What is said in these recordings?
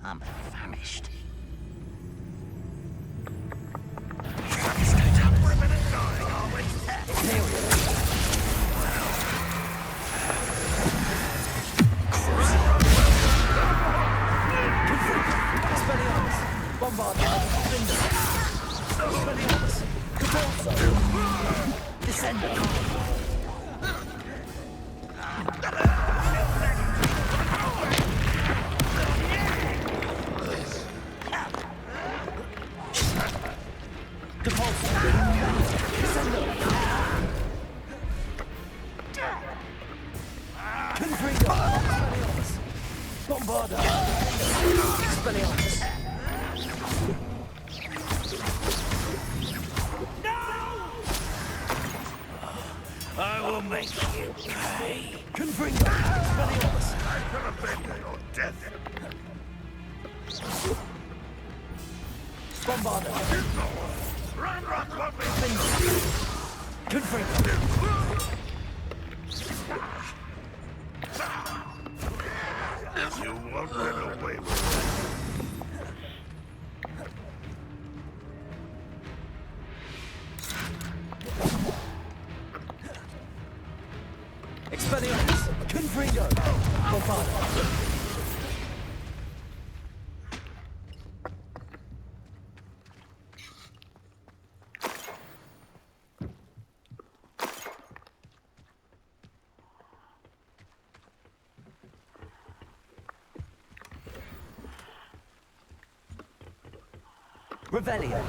I'm famished. I will make you pay. Confringo! Expelliarmus! I could have been to your death. Bombarda! Run, what we Confringo! You won't get away with it. Expelliarmus! Confringo! Bombarda! Revelio.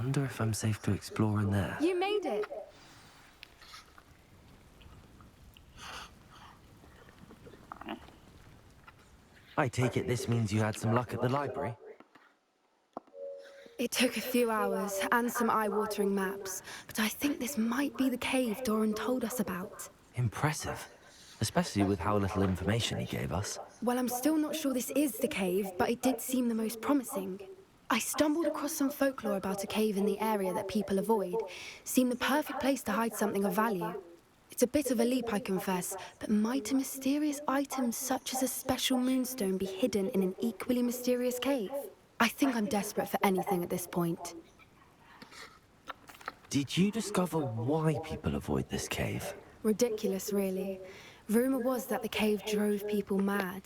I wonder if I'm safe to explore in there. You made it! I take it this means you had some luck at the library? It took a few hours and some eye-watering maps, but I think this might be the cave Doran told us about. Impressive. Especially with how little information he gave us. Well, I'm still not sure this is the cave, but it did seem the most promising. I stumbled across some folklore about a cave in the area that people avoid. Seemed the perfect place to hide something of value. It's a bit of a leap, I confess, but might a mysterious item such as a special moonstone be hidden in an equally mysterious cave? I think I'm desperate for anything at this point. Did you discover why people avoid this cave? Ridiculous, really. Rumor was that the cave drove people mad.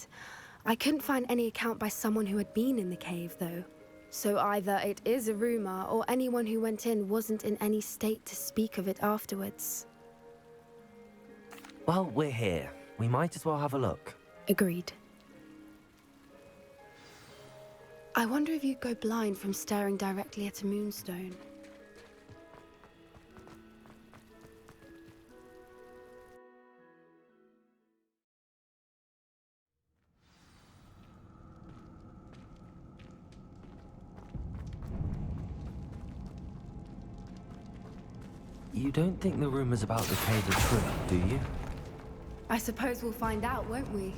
I couldn't find any account by someone who had been in the cave, though. So either it is a rumor, or anyone who went in wasn't in any state to speak of it afterwards. Well, we're here. We might as well have a look. Agreed. I wonder if you'd go blind from staring directly at a moonstone. You don't think the rumors about the cave are true, do you? I suppose we'll find out, won't we?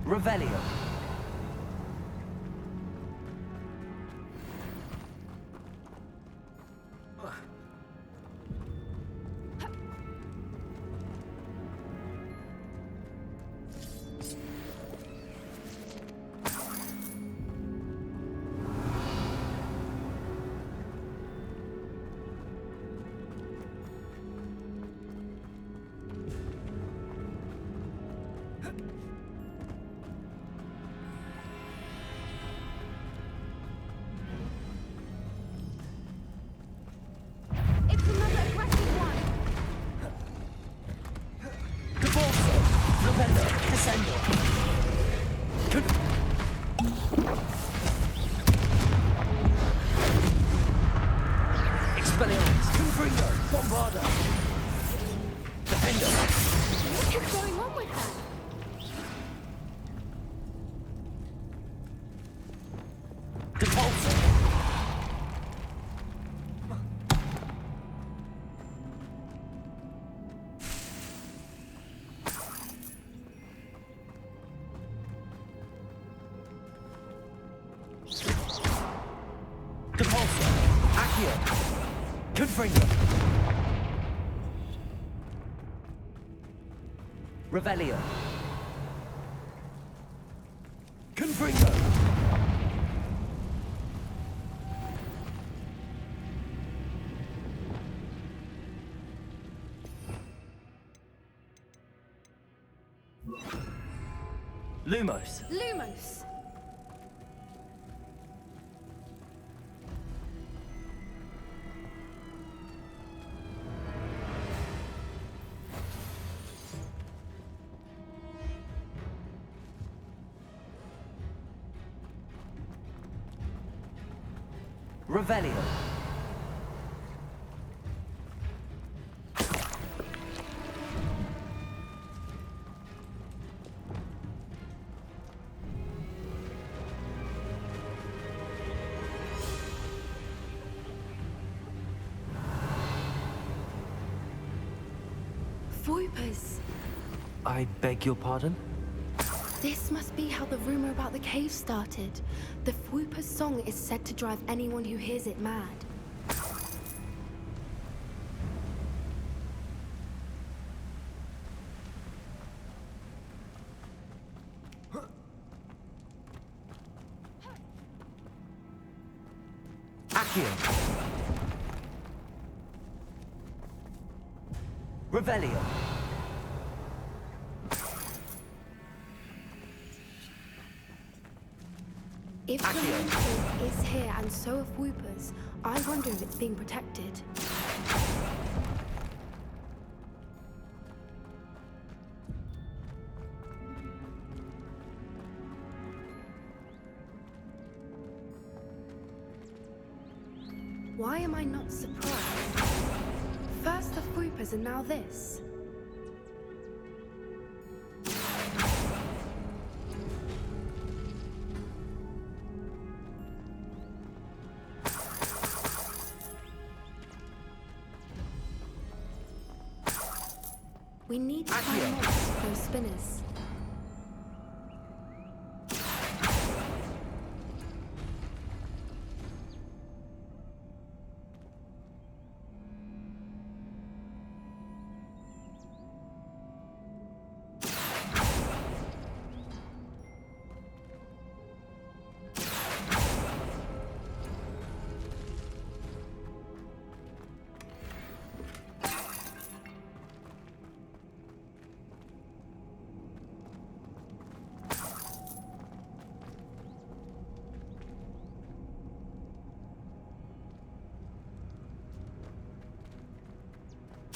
Revelio. Confringo! Bombarda! Defender! What is going on with that? Depulsor! Depulsor! Accio! Confringo! Revelio! Confringo! Lumos! Lumos! Revelio! Voipers! I beg your pardon? This must be how the rumor about the cave started. The Fwooper's song is said to drive anyone who hears it mad. Accio! Revelio! If the Accio. Moon Cave is here and so are Fwoopers, I wonder if it's being protected. Why am I not surprised? First the Fwoopers and now this. We need to find Accio. mods for those spinners.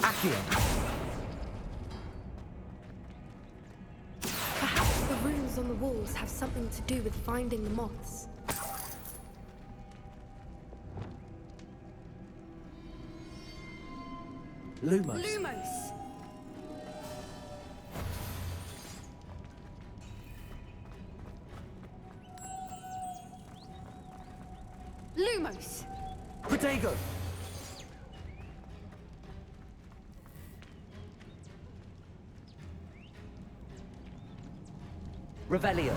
Accio! Perhaps the runes on the walls have something to do with finding the moths. Lumos! Lumos! Lumos! Protego! Revelio!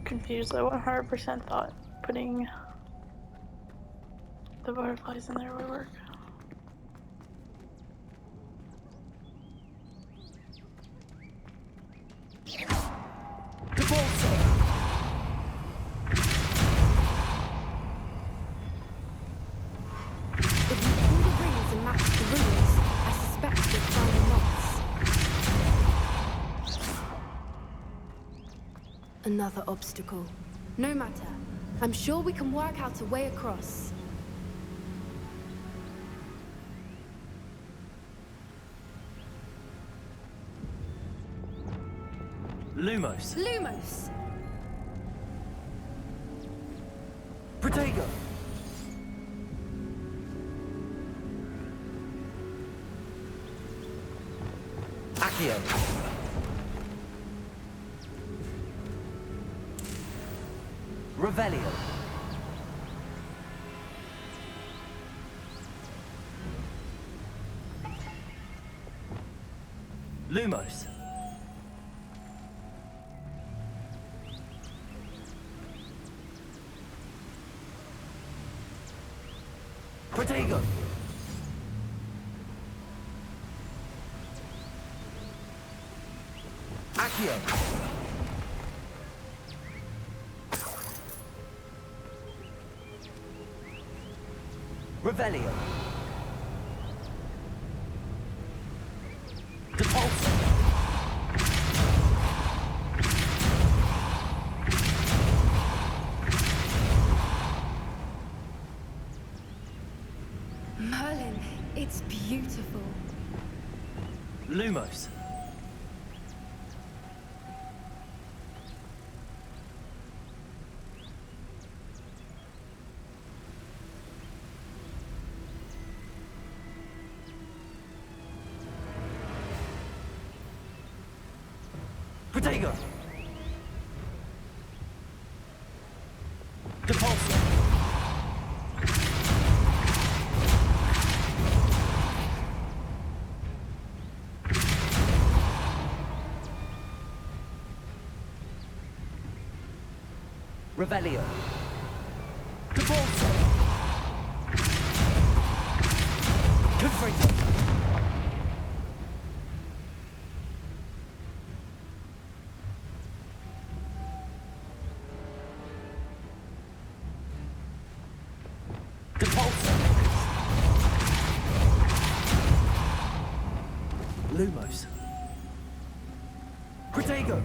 Confused. I 100% thought putting the butterflies in there would work. Depulsor! If you pull the rings and match the runes, I suspect you'll find the moths. Another obstacle. No matter. I'm sure we can work out a way across. Lumos. Lumos! Protego. Accio. Revelio. Lumos. Protego. Accio. Revelio. Depulso. Merlin, it's beautiful. Lumos. Protego. Depulso. Revelio. Depulso. Confringo. Depulso. Lumos. Protego.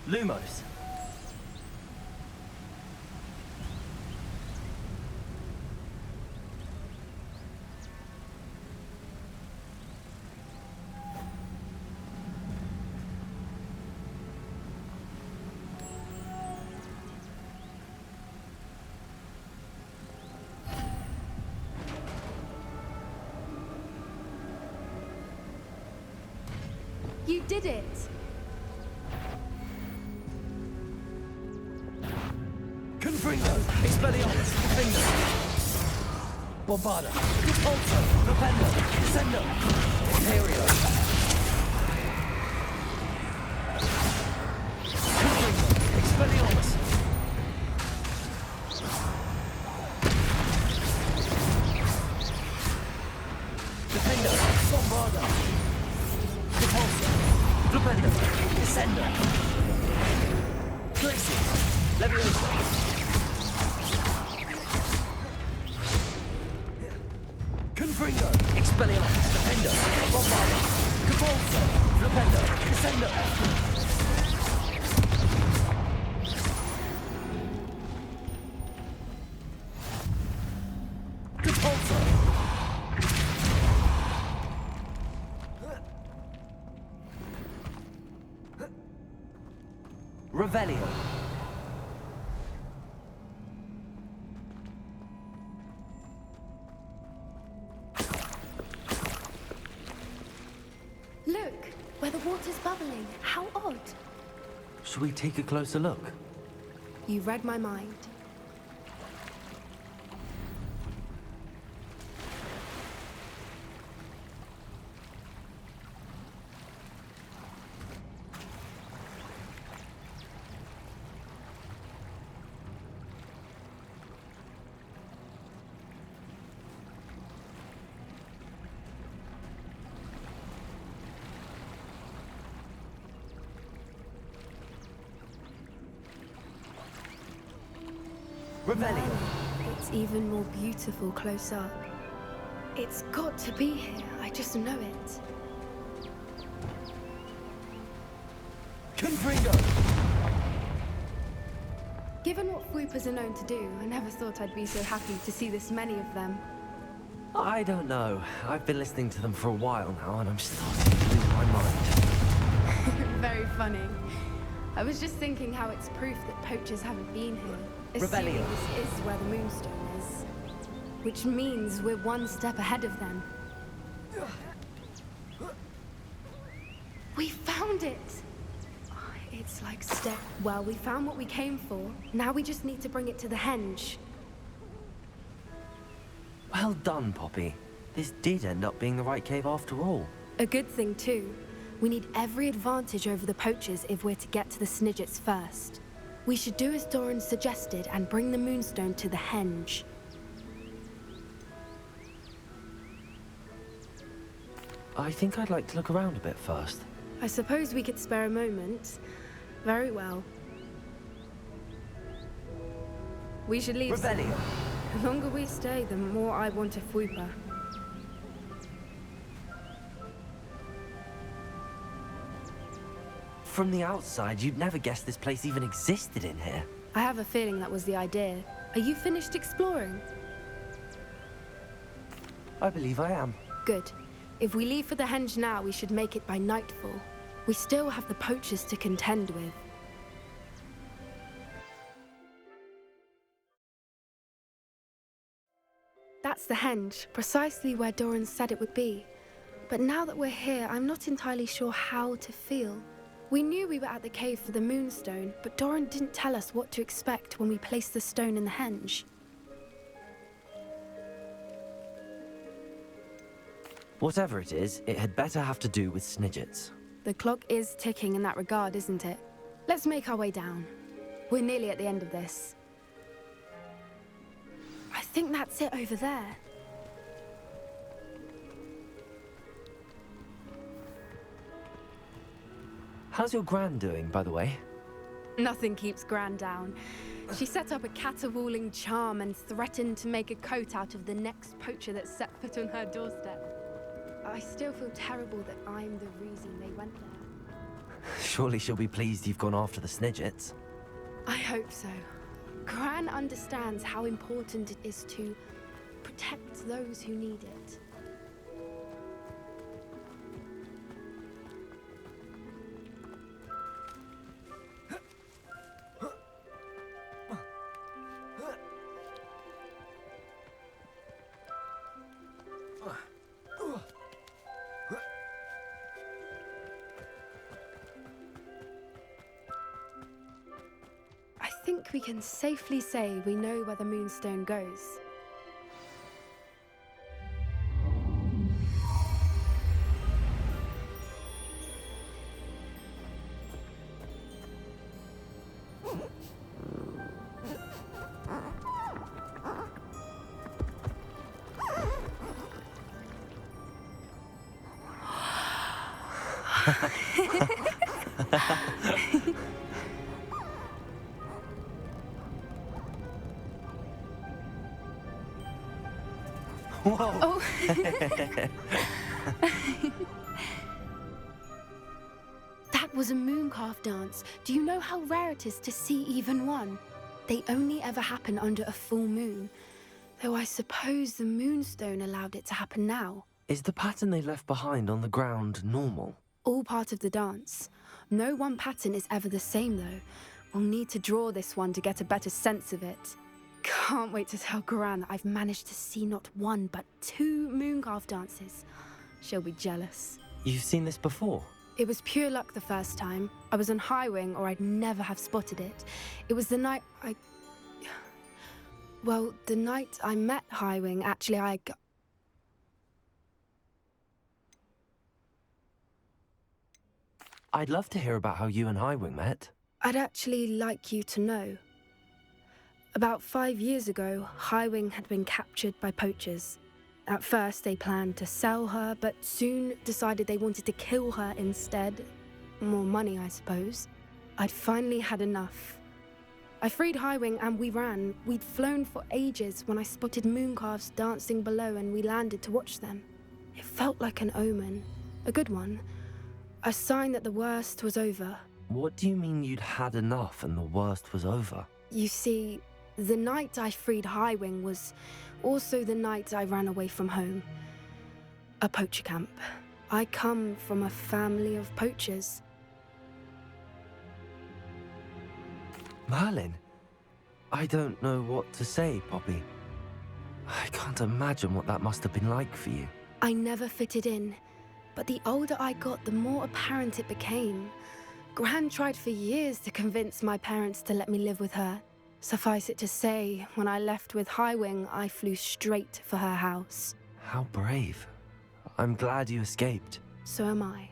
Lumos. You did it! Confringo. Expelliarmus. Defender. Bombarda. Depulso. Rependo. Descendo. Imperio. Confringo. Expelliarmus. Defender. Bombarda. Depulso. Rependo. Descendo. Glacius. Leviosa. Confringo. Expelliarmus. Defender. Bombarda. Depulso. Rependo. Descendo. Depulso. Revelio. Look, where the water's bubbling. How odd. Should we take a closer look? You read my mind. Revelio. It's even more beautiful close up. It's got to be here. I just know it. Confringo! Given what Fwoopers are known to do, I never thought I'd be so happy to see this many of them. I don't know. I've been listening to them for a while now, and I'm starting to lose my mind. Very funny. I was just thinking how it's proof that poachers haven't been here. Assuming Rebellion. this is where the Moonstone is. Which means we're one step ahead of them. We found it! It's like step... Well, we found what we came for. Now we just need to bring it to the henge. Well done, Poppy. This did end up being the right cave after all. A good thing, too. We need every advantage over the poachers if we're to get to the Snidgets first. We should do as Doran suggested and bring the Moonstone to the henge. I think I'd like to look around a bit first. I suppose we could spare a moment. Very well. We should leave soon. Rebellion. The longer we stay, the more I want a Fwooper. From the outside, you'd never guess this place even existed in here. I have a feeling that was the idea. Are you finished exploring? I believe I am. Good. If we leave for the henge now, we should make it by nightfall. We still have the poachers to contend with. That's the henge, precisely where Doran said it would be. But now that we're here, I'm not entirely sure how to feel. We knew we were at the cave for the Moonstone, but Doran didn't tell us what to expect when we placed the stone in the henge. Whatever it is, it had better have to do with Snidgets. The clock is ticking in that regard, isn't it? Let's make our way down. We're nearly at the end of this. I think that's it over there. How's your gran doing, by the way? Nothing keeps Gran down. She set up a caterwauling charm and threatened to make a coat out of the next poacher that set foot on her doorstep. I still feel terrible that I'm the reason they went there. Surely she'll be pleased you've gone after the Snidgets. I hope so. Gran understands how important it is to protect those who need it. I think we can safely say we know where the Moonstone goes. Whoa! Oh! That was a mooncalf dance. Do you know how rare it is to see even one? They only ever happen under a full moon. Though I suppose the Moonstone allowed it to happen now. Is the pattern they left behind on the ground normal? All part of the dance. No one pattern is ever the same, though. We'll need to draw this one to get a better sense of it. Can't wait to tell Gran that I've managed to see not one, but 2 mooncalf dances. She'll be jealous. You've seen this before? It was pure luck the first time. I was on Highwing, or I'd never have spotted it. It was the night Well, the night I met Highwing, actually, I'd love to hear about how you and Highwing met. I'd actually like you to know. About 5 years ago, Highwing had been captured by poachers. At first, they planned to sell her, but soon decided they wanted to kill her instead. More money, I suppose. I'd finally had enough. I freed Highwing and we ran. We'd flown for ages when I spotted mooncalves dancing below and we landed to watch them. It felt like an omen. A good one. A sign that the worst was over. What do you mean you'd had enough and the worst was over? You see, the night I freed Highwing was also the night I ran away from home. A poacher camp. I come from a family of poachers. Merlin? I don't know what to say, Poppy. I can't imagine what that must have been like for you. I never fitted in, but the older I got, the more apparent it became. Gran tried for years to convince my parents to let me live with her. Suffice it to say, when I left with Highwing, I flew straight for her house. How brave. I'm glad you escaped. So am I.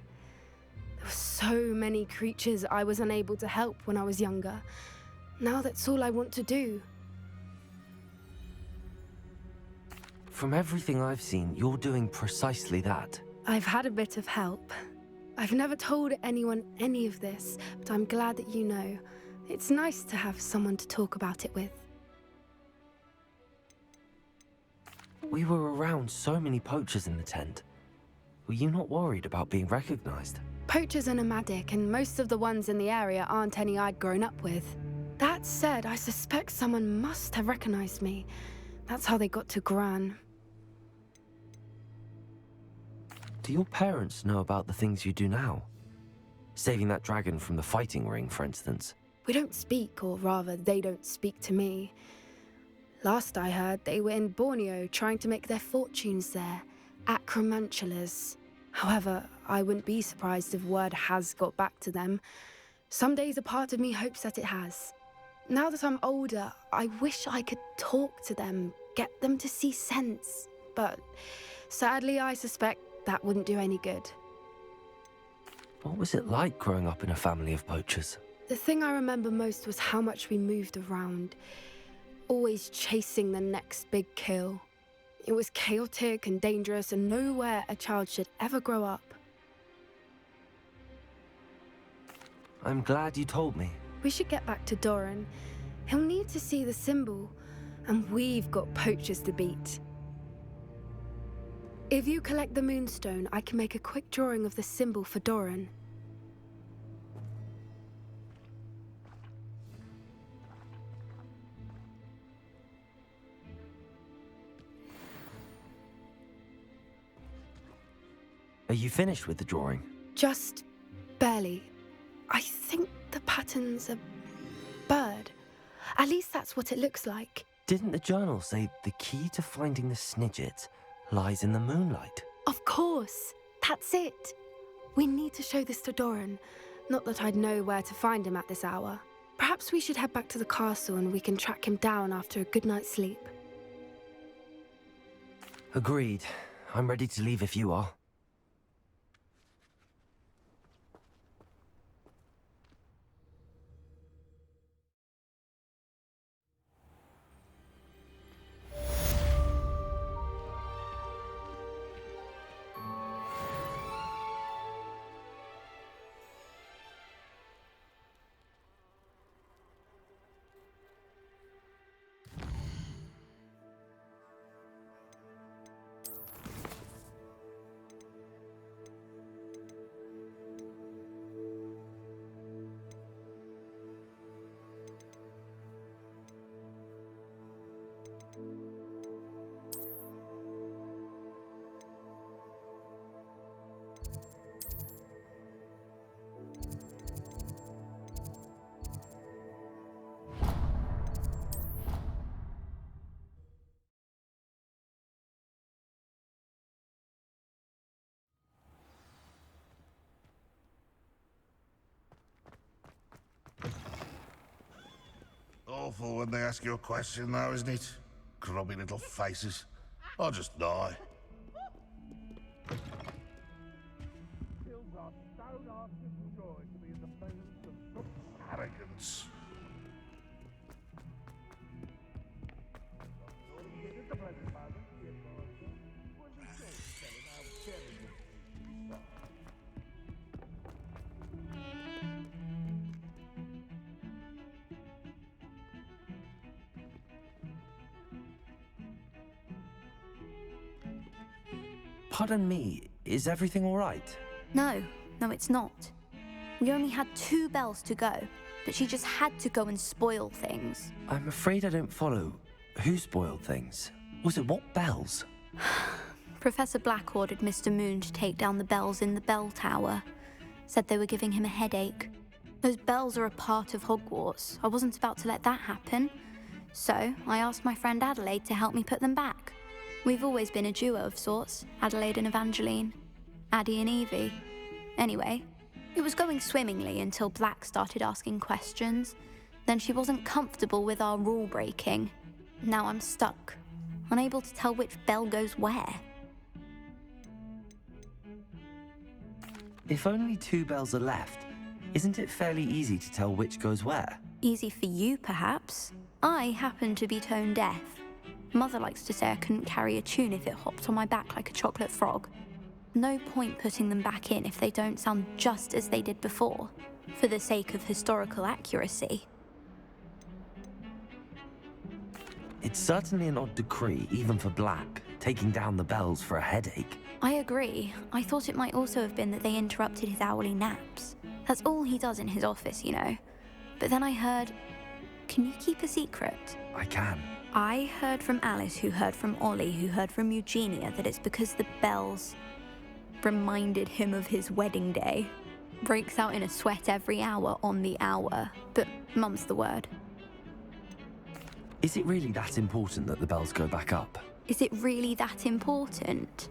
There were so many creatures I was unable to help when I was younger. Now that's all I want to do. From everything I've seen, you're doing precisely that. I've had a bit of help. I've never told anyone any of this, but I'm glad that you know. It's nice to have someone to talk about it with. We were around so many poachers in the tent. Were you not worried about being recognized? Poachers are nomadic, and most of the ones in the area aren't any I'd grown up with. That said, I suspect someone must have recognized me. That's how they got to Gran. Do your parents know about the things you do now? Saving that dragon from the fighting ring, for instance. We don't speak, or rather, they don't speak to me. Last I heard, they were in Borneo trying to make their fortunes there, acromantulas. However, I wouldn't be surprised if word has got back to them. Some days a part of me hopes that it has. Now that I'm older, I wish I could talk to them, get them to see sense. But sadly, I suspect that wouldn't do any good. What was it like growing up in a family of poachers? The thing I remember most was how much we moved around, always chasing the next big kill. It was chaotic and dangerous and nowhere a child should ever grow up. I'm glad you told me. We should get back to Doran. He'll need to see the symbol, and we've got poachers to beat. If you collect the moonstone, I can make a quick drawing of the symbol for Doran. Are you finished with the drawing? Just barely. I think the pattern's a bird. At least that's what it looks like. Didn't the journal say the key to finding the Snidget lies in the moonlight? Of course. That's it. We need to show this to Doran. Not that I'd know where to find him at this hour. Perhaps we should head back to the castle and we can track him down after a good night's sleep. Agreed. I'm ready to leave if you are. Awful when they ask you a question, though, isn't it? Grubby little faces. I'll just die. Arrogance. Pardon me, is everything all right? No, it's not. We only had 2 bells to go, but she just had to go and spoil things. I'm afraid I don't follow. Who spoiled things? Was it what bells? Professor Black ordered Mr. Moon to take down the bells in the bell tower. Said they were giving him a headache. Those bells are a part of Hogwarts. I wasn't about to let that happen. So I asked my friend Adelaide to help me put them back. We've always been a duo of sorts, Adelaide and Evangeline. Addie and Evie. Anyway, it was going swimmingly until Black started asking questions. Then she wasn't comfortable with our rule breaking. Now I'm stuck, unable to tell which bell goes where. If only 2 bells are left, isn't it fairly easy to tell which goes where? Easy for you, perhaps. I happen to be tone deaf. Mother likes to say I couldn't carry a tune if it hopped on my back like a chocolate frog. No point putting them back in if they don't sound just as they did before, for the sake of historical accuracy. It's certainly an odd decree, even for Black, taking down the bells for a headache. I agree. I thought it might also have been that they interrupted his hourly naps. That's all he does in his office, you know. But then I heard... Can you keep a secret? I can. I heard from Alice, who heard from Ollie, who heard from Eugenia, that it's because the bells reminded him of his wedding day. Breaks out in a sweat every hour on the hour, but mum's the word. Is it really that important that the bells go back up? Is it really that important?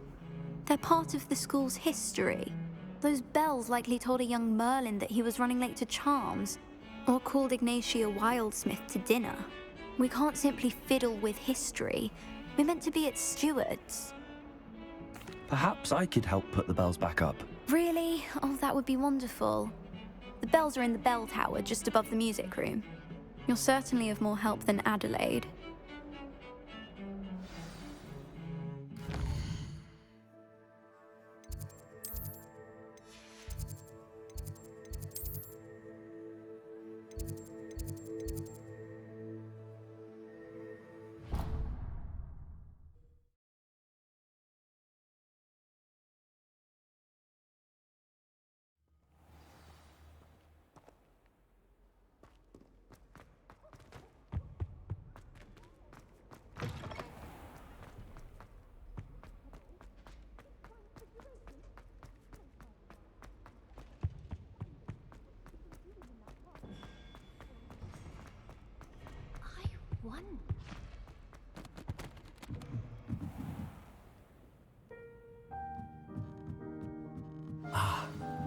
They're part of the school's history. Those bells likely told a young Merlin that he was running late to Charms, or called Ignatia Wildsmith to dinner. We can't simply fiddle with history. We're meant to be its stewards. Perhaps I could help put the bells back up. Really? Oh, that would be wonderful. The bells are in the bell tower, just above the music room. You're certainly of more help than Adelaide.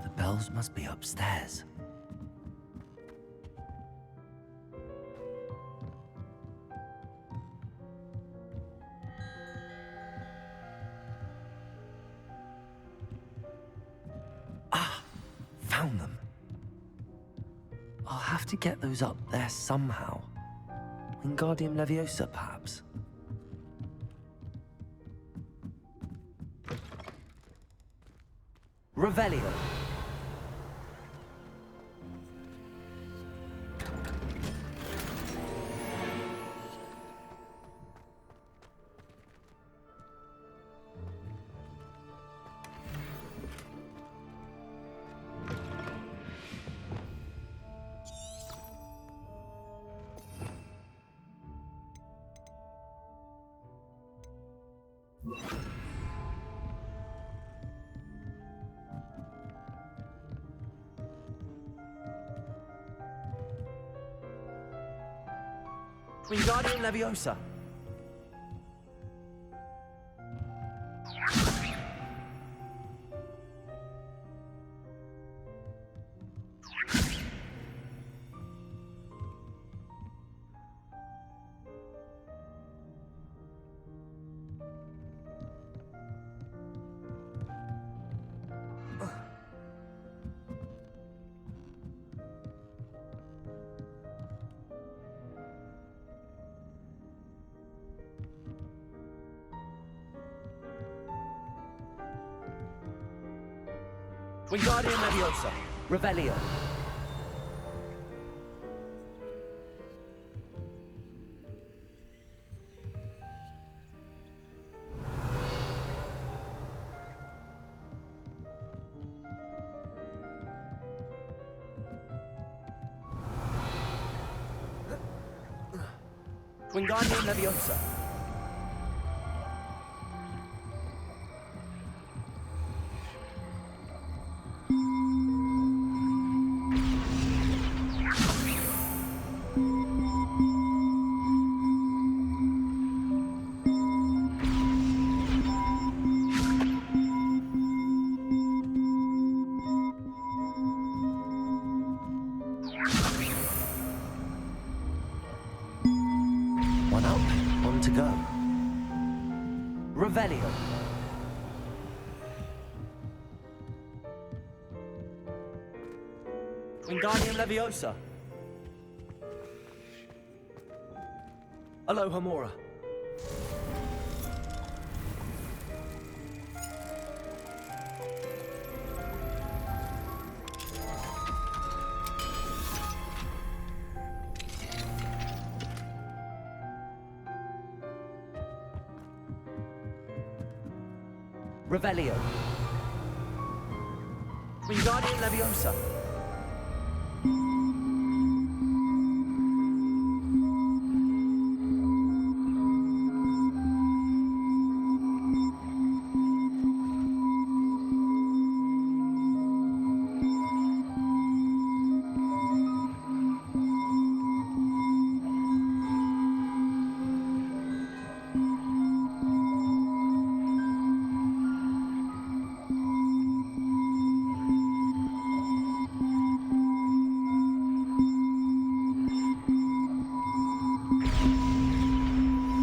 The bells must be upstairs. Found them. I'll have to get those up there somehow. Wingardium Leviosa, perhaps? Revelio. Wingardium Leviosa. Wingardium Leviosa. Revelio. Wingardium Leviosa. One up, one to go. Revelio. Wingardium Leviosa. Alohomora. Revelio. Wingardium Leviosa.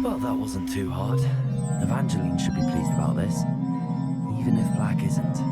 Well, that wasn't too hard. Evangeline should be pleased about this, even if Black isn't.